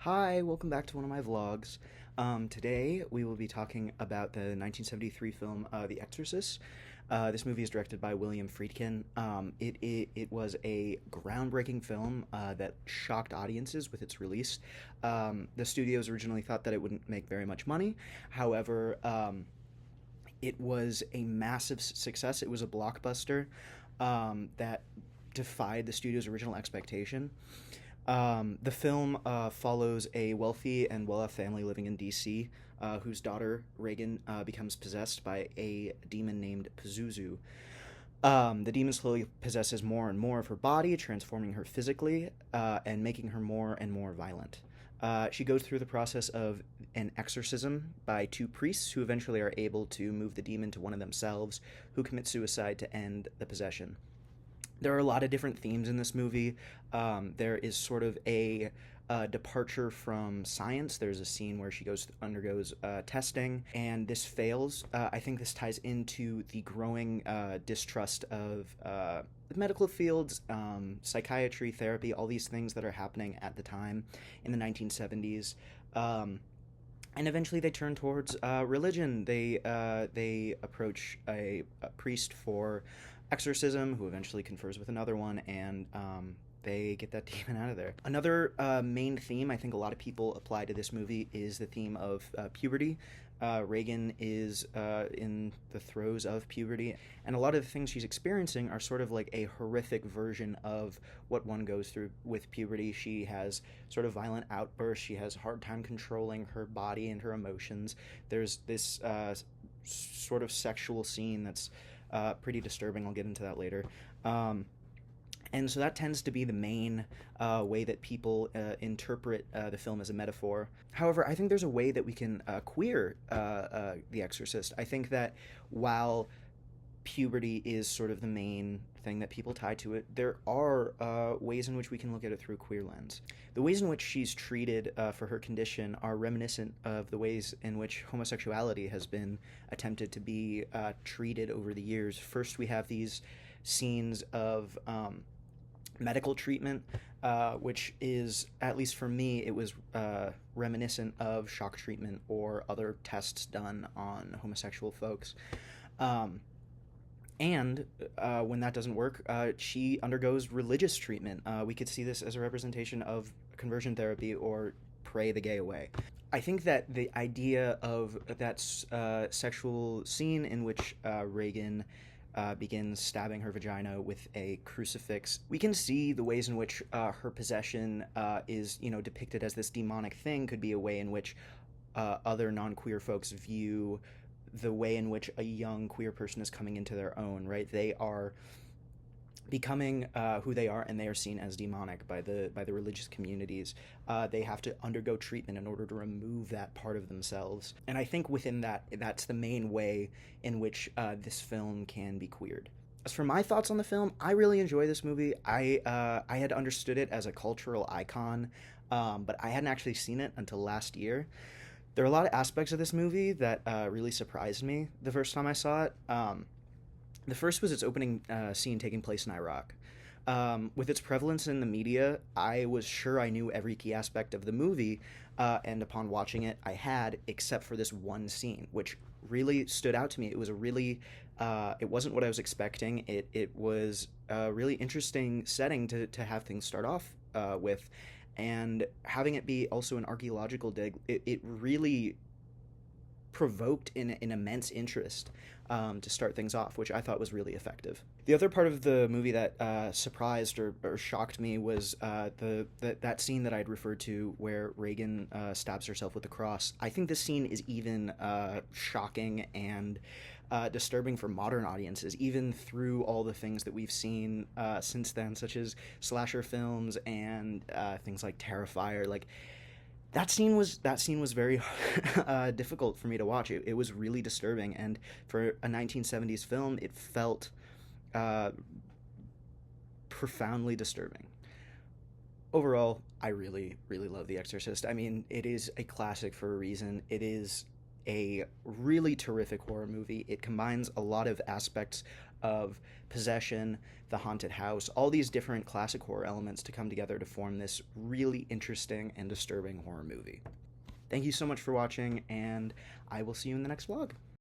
Hi, welcome back to one of my vlogs. Today we will be talking about the 1973 film The Exorcist. This movie is directed by William Friedkin. It was a groundbreaking film that shocked audiences with its release. The studios originally thought that it wouldn't make very much money. However, it was a massive success. It was a blockbuster that defied the studio's original expectation. The film follows a wealthy and well-off family living in D.C., whose daughter, Reagan, becomes possessed by a demon named Pazuzu. The demon slowly possesses more and more of her body, transforming her physically and making her more and more violent. She goes through the process of an exorcism by two priests who eventually are able to move the demon to one of themselves, who commit suicide to end the possession. There are a lot of different themes in this movie. There is sort of a departure from science. There's a scene where she undergoes testing, and this fails. I think this ties into the growing distrust of the medical fields, psychiatry, therapy, all these things that are happening at the time in the 1970s. And eventually they turn towards religion. They approach a priest for exorcism, who eventually confers with another one, and they get that demon out of there. Another main theme I think a lot of people apply to this movie is the theme of puberty. Reagan is in the throes of puberty, and a lot of the things she's experiencing are sort of like a horrific version of what one goes through with puberty. She has sort of violent outbursts. She has a hard time controlling her body and her emotions. There's this sort of sexual scene that's pretty disturbing. I'll get into that later. And so that tends to be the main way that people interpret the film as a metaphor. However, I think there's a way that we can queer The Exorcist. I think that while puberty is sort of the main thing that people tie to it, there are ways in which we can look at it through a queer lens. The ways in which she's treated for her condition are reminiscent of the ways in which homosexuality has been attempted to be treated over the years. First, we have these scenes of medical treatment, which is, at least for me, it was reminiscent of shock treatment or other tests done on homosexual folks. And when that doesn't work, she undergoes religious treatment. We could see this as a representation of conversion therapy or pray the gay away. I think that the idea of that sexual scene in which Reagan begins stabbing her vagina with a crucifix, we can see the ways in which her possession is, depicted as this demonic thing. Could be a way in which other non-queer folks view the way in which a young queer person is coming into their own, right? They are becoming who they are, and they are seen as demonic by the religious communities. They have to undergo treatment in order to remove that part of themselves. And I think within that, that's the main way in which this film can be queered. As for my thoughts on the film, I really enjoy this movie. I had understood it as a cultural icon, but I hadn't actually seen it until last year. There are a lot of aspects of this movie that really surprised me the first time I saw it. The first was its opening scene taking place in Iraq. With its prevalence in the media, I was sure I knew every key aspect of the movie, and upon watching it, I had, except for this one scene, which really stood out to me. It was it wasn't what I was expecting. It was a really interesting setting to have things start off with. And having it be also an archaeological dig, it really provoked an immense interest to start things off, which I thought was really effective. The other part of the movie that surprised or shocked me was that scene that I'd referred to where Reagan stabs herself with the cross. I think this scene is even shocking and disturbing for modern audiences, even through all the things that we've seen since then, such as slasher films and things like Terrifier. Like, that scene was very difficult for me to watch. It was really disturbing, and for a 1970s film, it felt profoundly disturbing. Overall, I really, really love The Exorcist. I mean, it is a classic for a reason. It is a really terrific horror movie. It combines a lot of aspects of possession, the haunted house, all these different classic horror elements to come together to form this really interesting and disturbing horror movie. Thank you so much for watching, and I will see you in the next vlog.